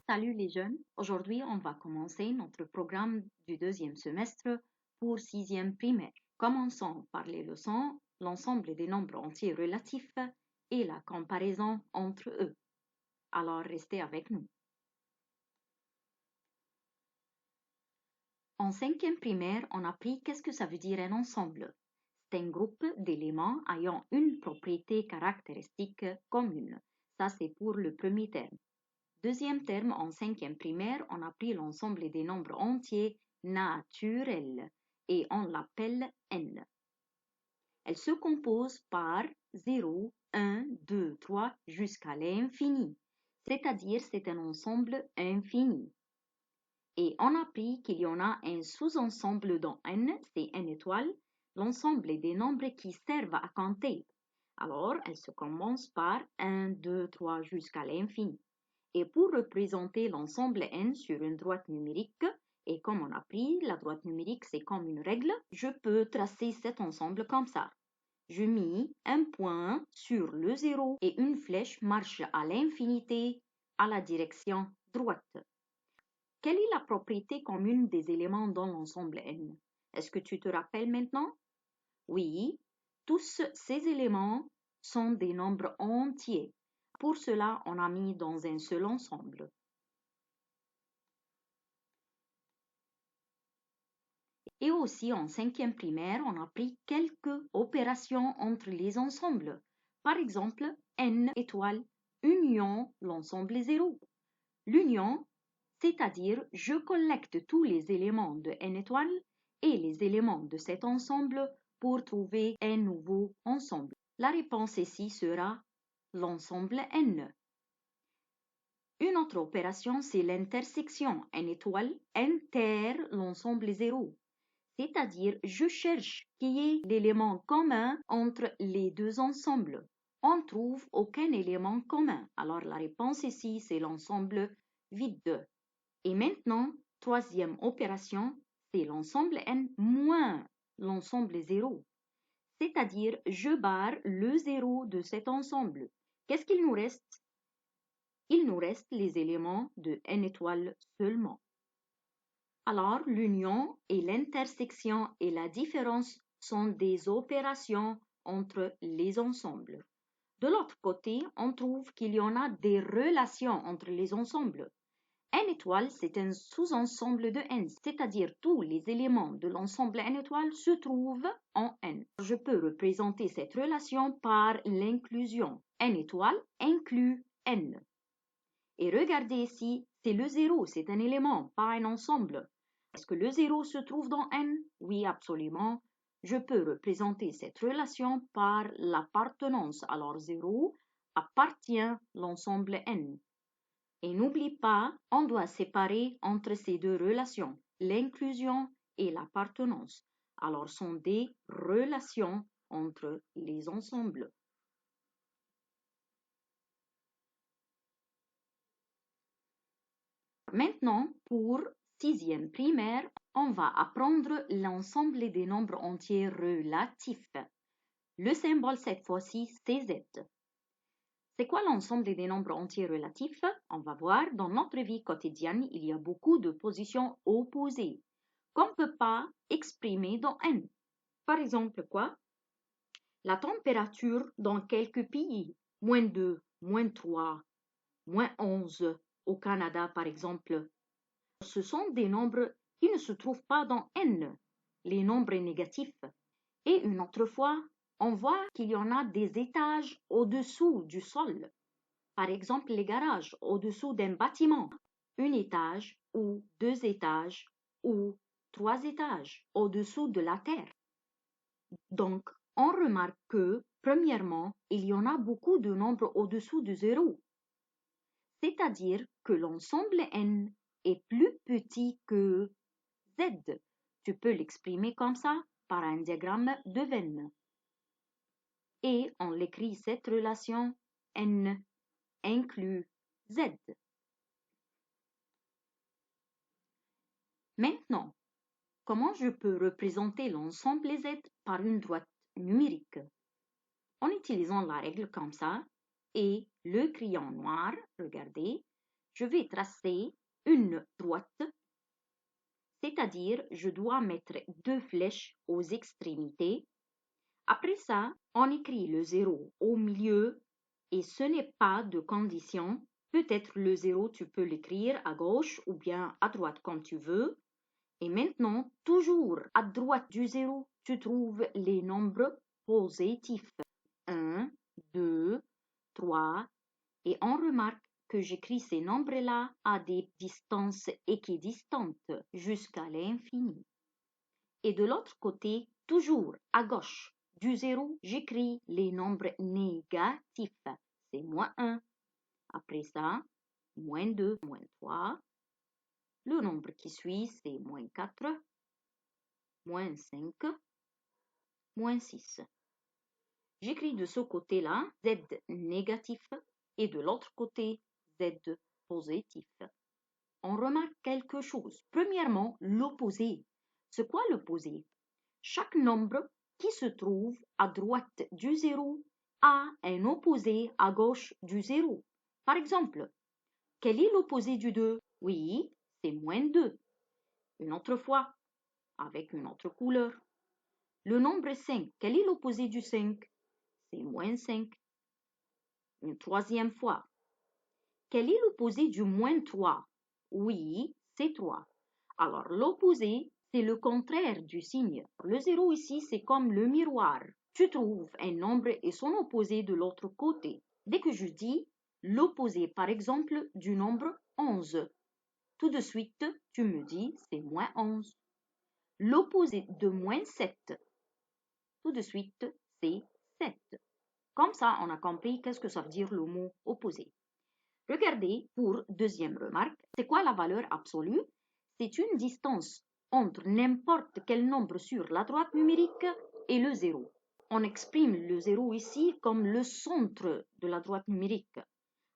Salut les jeunes, aujourd'hui on va commencer notre programme du deuxième semestre pour sixième primaire. Commençons par les leçons, l'ensemble des nombres entiers relatifs et la comparaison entre eux. Alors restez avec nous. En cinquième primaire, on a appris qu'est-ce que ça veut dire un ensemble. C'est un groupe d'éléments ayant une propriété caractéristique commune. Ça c'est pour le premier terme. Deuxième terme, en cinquième primaire, on a pris l'ensemble des nombres entiers naturels et on l'appelle n. Elle se compose par 0, 1, 2, 3 jusqu'à l'infini, c'est-à-dire c'est un ensemble infini. Et on a appris qu'il y en a un sous-ensemble dans n, c'est n étoile, l'ensemble des nombres qui servent à compter. Alors, elle se commence par 1, 2, 3 jusqu'à l'infini. Et pour représenter l'ensemble n sur une droite numérique, et comme on a appris, la droite numérique c'est comme une règle, je peux tracer cet ensemble comme ça. Je mets un point sur le 0 et une flèche marche à l'infinité à la direction droite. Quelle est la propriété commune des éléments dans l'ensemble n? Est-ce que tu te rappelles maintenant? Oui, tous ces éléments sont des nombres entiers. Pour cela, on a mis dans un seul ensemble. Et aussi en cinquième primaire, on a appris quelques opérations entre les ensembles. Par exemple, n étoile, union, l'ensemble est 0. L'union, c'est-à-dire je collecte tous les éléments de n étoile et les éléments de cet ensemble pour trouver un nouveau ensemble. La réponse ici sera l'ensemble n. Une autre opération, c'est l'intersection. N étoile inter l'ensemble 0. C'est-à-dire, je cherche qui est l'élément commun entre les deux ensembles. On ne trouve aucun élément commun. Alors, la réponse ici, c'est l'ensemble vide. Et maintenant, troisième opération, c'est l'ensemble n moins l'ensemble 0. C'est-à-dire, je barre le 0 de cet ensemble. Qu'est-ce qu'il nous reste? Il nous reste les éléments de n étoile seulement. Alors, l'union et l'intersection et la différence sont des opérations entre les ensembles. De l'autre côté, on trouve qu'il y en a des relations entre les ensembles. N étoile, c'est un sous-ensemble de n, c'est-à-dire tous les éléments de l'ensemble n étoile se trouvent en n. Je peux représenter cette relation par l'inclusion. N étoile inclut n. Et regardez ici, c'est le 0, c'est un élément, pas un ensemble. Est-ce que le 0 se trouve dans n? Oui, absolument. Je peux représenter cette relation par l'appartenance. Alors 0 appartient à l'ensemble n. Et n'oublie pas, on doit séparer entre ces deux relations, l'inclusion et l'appartenance. Alors, sont des relations entre les ensembles. Maintenant, pour sixième primaire, on va apprendre l'ensemble des nombres entiers relatifs. Le symbole cette fois-ci, c'est Z. C'est quoi l'ensemble des nombres entiers relatifs? On va voir, dans notre vie quotidienne, il y a beaucoup de positions opposées qu'on ne peut pas exprimer dans n. Par exemple, quoi? La température dans quelques pays, -2, -3, -11, au Canada par exemple. Ce sont des nombres qui ne se trouvent pas dans n, les nombres négatifs. Et une autre fois, on voit qu'il y en a des étages au-dessous du sol. Par exemple, les garages au-dessous d'un bâtiment. Un étage ou 2 étages ou 3 étages au-dessous de la terre. Donc, on remarque que, premièrement, il y en a beaucoup de nombres au-dessous de 0. C'est-à-dire que l'ensemble n est plus petit que z. Tu peux l'exprimer comme ça par un diagramme de Venn. Et on l'écrit cette relation n inclut z. Maintenant, comment je peux représenter l'ensemble z par une droite numérique? En utilisant la règle comme ça et le crayon noir, regardez, je vais tracer une droite, c'est-à-dire je dois mettre deux flèches aux extrémités. Après ça, on écrit le 0 au milieu et ce n'est pas de condition. Peut-être le 0, tu peux l'écrire à gauche ou bien à droite comme tu veux. Et maintenant, toujours à droite du 0, tu trouves les nombres positifs. 1, 2, 3. Et on remarque que j'écris ces nombres-là à des distances équidistantes jusqu'à l'infini. Et de l'autre côté, toujours à gauche du 0, j'écris les nombres négatifs. C'est moins 1. Après ça, moins 2, moins 3. Le nombre qui suit, c'est moins 4, moins 5, moins 6. J'écris de ce côté-là Z négatif et de l'autre côté Z positif. On remarque quelque chose. Premièrement, l'opposé. C'est quoi l'opposé? Chaque nombre qui se trouve à droite du 0 a un opposé à gauche du 0. Par exemple, quel est l'opposé du 2? Oui, c'est moins 2. Une autre fois, avec une autre couleur. Le nombre 5, quel est l'opposé du 5? C'est moins 5. Une troisième fois. Quel est l'opposé du moins 3? Oui, c'est 3. Alors, l'opposé, c'est le contraire du signe. Le 0 ici, c'est comme le miroir. Tu trouves un nombre et son opposé de l'autre côté. Dès que je dis l'opposé, par exemple, du nombre 11, tout de suite, tu me dis c'est moins 11. L'opposé de moins 7, tout de suite, c'est 7. Comme ça, on a compris qu'est-ce que ça veut dire le mot opposé. Regardez pour deuxième remarque, c'est quoi la valeur absolue? C'est une distance entre n'importe quel nombre sur la droite numérique et le 0. On exprime le 0 ici comme le centre de la droite numérique.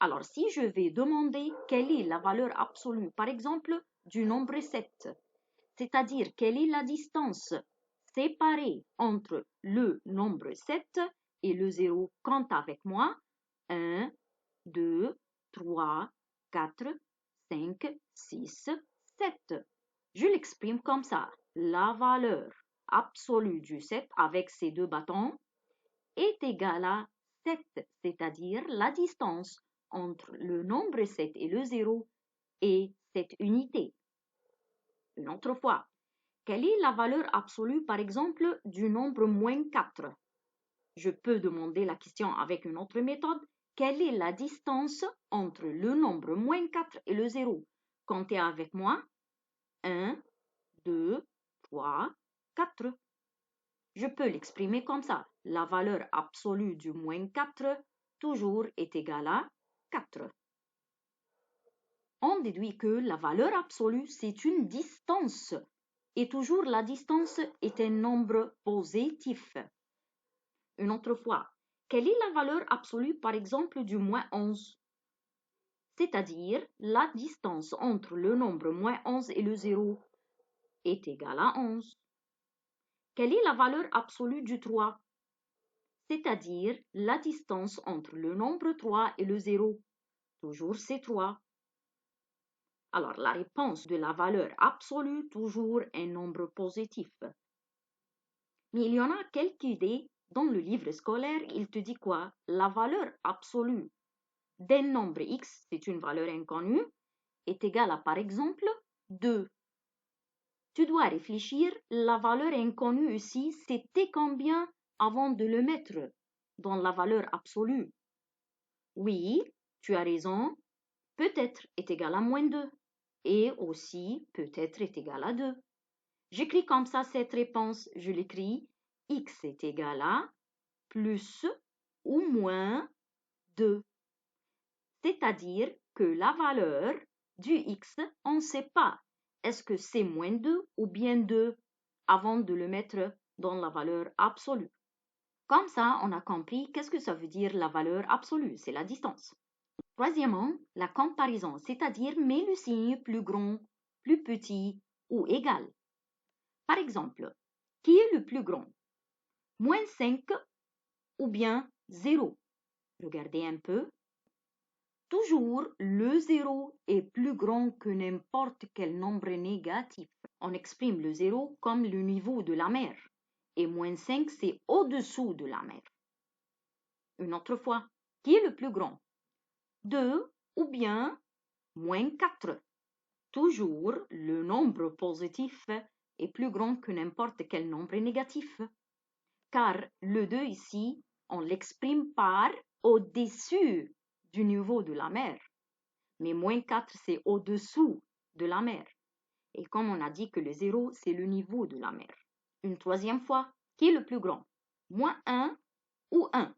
Alors, si je vais demander quelle est la valeur absolue, par exemple, du nombre 7, c'est-à-dire quelle est la distance séparée entre le nombre 7 et le 0, compte avec moi. 1, 2, 3, 4, 5, 6, 7. Je l'exprime comme ça. La valeur absolue du 7 avec ces deux bâtons est égale à 7, c'est-à-dire la distance entre le nombre 7 et le 0 est cette unité. Une autre fois, quelle est la valeur absolue, par exemple, du nombre moins 4? Je peux demander la question avec une autre méthode. Quelle est la distance entre le nombre moins 4 et le 0? Comptez avec moi. 1, 2, 3, 4. Je peux l'exprimer comme ça. La valeur absolue du moins 4 toujours est égale à 4. On déduit que la valeur absolue, c'est une distance. Et toujours la distance est un nombre positif. Une autre fois, quelle est la valeur absolue, par exemple, du moins 11? C'est-à-dire, la distance entre le nombre moins 11 et le 0 est égale à 11. Quelle est la valeur absolue du 3? C'est-à-dire, la distance entre le nombre 3 et le 0. Toujours c'est 3. Alors, la réponse de la valeur absolue, toujours un nombre positif. Mais il y en a quelques idées dans le livre scolaire, il te dit quoi? La valeur absolue d'un nombre x, c'est une valeur inconnue, est égale à, par exemple, 2. Tu dois réfléchir, la valeur inconnue ici, c'était combien avant de le mettre dans la valeur absolue? Oui, tu as raison, peut-être est égal à moins 2 et aussi peut-être est égal à 2. J'écris comme ça cette réponse, je l'écris x est égal à plus ou moins 2. C'est-à-dire que la valeur du x, on ne sait pas. Est-ce que c'est moins 2 ou bien 2 avant de le mettre dans la valeur absolue? Comme ça, on a compris qu'est-ce que ça veut dire la valeur absolue, c'est la distance. Troisièmement, la comparaison, c'est-à-dire mets le signe plus grand, plus petit ou égal. Par exemple, qui est le plus grand? Moins 5 ou bien 0? Regardez un peu. Toujours, le 0 est plus grand que n'importe quel nombre négatif. On exprime le 0 comme le niveau de la mer. Et moins 5, c'est au-dessous de la mer. Une autre fois, qui est le plus grand? 2 ou bien moins 4. Toujours, le nombre positif est plus grand que n'importe quel nombre négatif. Car le 2 ici, on l'exprime par au-dessus du niveau de la mer. Mais moins 4, c'est au-dessous de la mer. Et comme on a dit que le 0, c'est le niveau de la mer. Une troisième fois, qui est le plus grand? Moins 1 ou 1?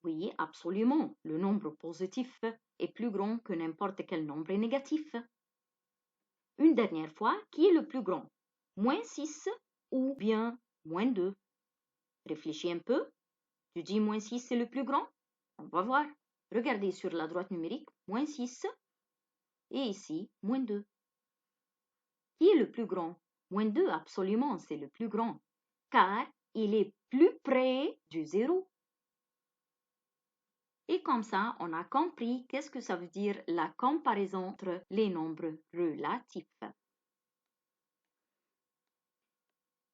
Oui, absolument. Le nombre positif est plus grand que n'importe quel nombre négatif. Une dernière fois, qui est le plus grand? Moins 6 ou bien moins 2? Réfléchis un peu. Tu dis moins 6, c'est le plus grand? On va voir. Regardez sur la droite numérique, moins 6. Et ici, moins 2. Qui est le plus grand? Moins 2, absolument, c'est le plus grand. Car il est plus près du 0. Et comme ça, on a compris qu'est-ce que ça veut dire la comparaison entre les nombres relatifs.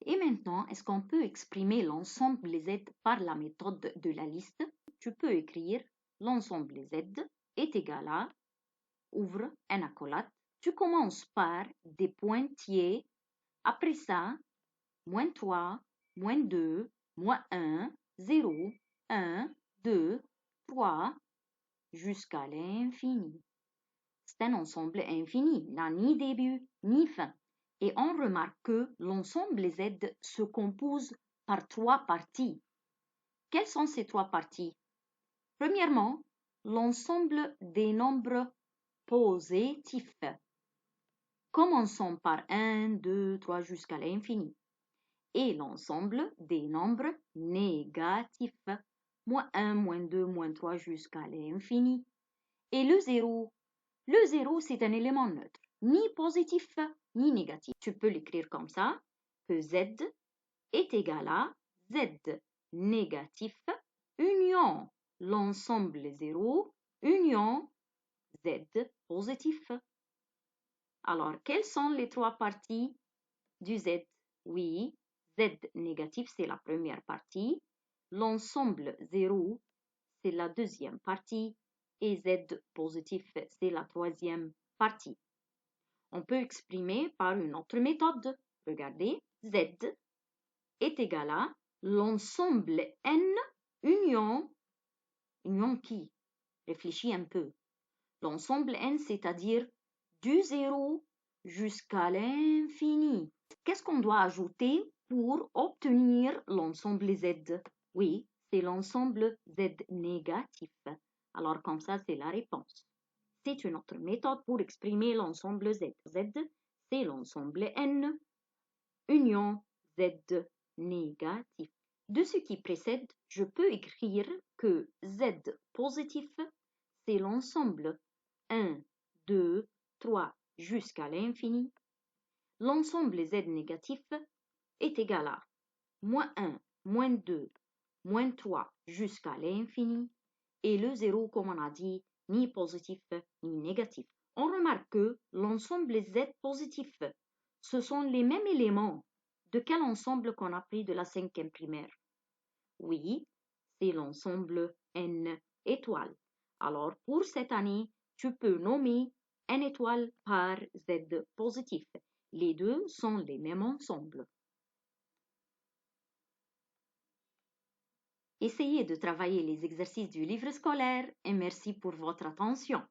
Et maintenant, est-ce qu'on peut exprimer l'ensemble Z par la méthode de la liste? Tu peux écrire l'ensemble Z est égal à, ouvre un accolade. Tu commences par des pointillés. Après ça, moins 3, moins 2, moins 1, 0, 1, 2, 3, jusqu'à l'infini. C'est un ensemble infini, n'a ni début ni fin. Et on remarque que l'ensemble Z se compose par 3 parties. Quelles sont ces 3 parties? Premièrement, l'ensemble des nombres positifs. Commençons par 1, 2, 3 jusqu'à l'infini. Et l'ensemble des nombres négatifs. Moins 1, moins 2, moins 3 jusqu'à l'infini. Et le 0. Le 0, c'est un élément neutre, ni positif ni négatif. Tu peux l'écrire comme ça, que Z est égal à Z négatif union l'ensemble 0 union Z positif. Alors, quelles sont les 3 parties du Z? Oui, Z négatif, c'est la première partie. L'ensemble 0, c'est la deuxième partie. Et Z positif, c'est la troisième partie. On peut exprimer par une autre méthode. Regardez, Z est égal à l'ensemble N union qui? Réfléchis un peu. L'ensemble N, c'est-à-dire du 0 jusqu'à l'infini. Qu'est-ce qu'on doit ajouter pour obtenir l'ensemble Z? Oui, c'est l'ensemble Z négatif. Alors comme ça, c'est la réponse. C'est une autre méthode pour exprimer l'ensemble Z. Z, c'est l'ensemble N union Z négatif. De ce qui précède, je peux écrire que Z positif, c'est l'ensemble 1, 2, 3 jusqu'à l'infini. L'ensemble Z négatif est égal à moins 1, moins 2, moins 3 jusqu'à l'infini. Et le 0, comme on a dit, ni positif ni négatif. On remarque que l'ensemble Z positif, ce sont les mêmes éléments. De quel ensemble qu'on a pris de la 5e primaire? Oui, c'est l'ensemble N étoiles. Alors, pour cette année, tu peux nommer N étoiles par Z positif. Les deux sont les mêmes ensembles. Essayez de travailler les exercices du livre scolaire et merci pour votre attention.